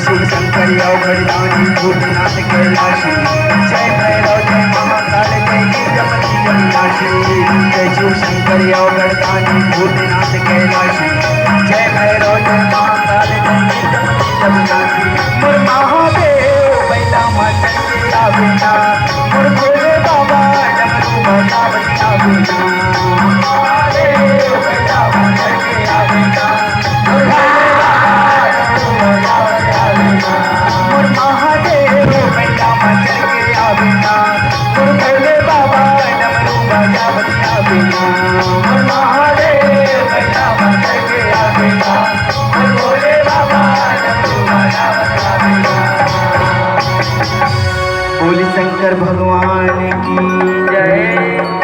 शिव शंकर अवघड़दानी भूतनाथ कैलाशी जय भैरव जय महाकाल जय गिरजपति अविनाशी जय शिव शंकर अवघड़दानी भूतनाथ कैलाशी जय भैरव जय महाकाल जय गिरजपति अविनाशी मोर महादेव बैला मचन के आवेना मोर भोले बाबा डमरू बजावत आवेना महादेव बैला मचन के आवेना मोर भोले बाबा डमरू बजावत मोर महादेव बैला मचल के आवेना मोर भोले बाबा डमरू बजावत आवेना मोर महादेव बैला मचल के आवेना मोर भोले बाबा डमरू बजावत आवेना। बोले शंकर भगवान की जय।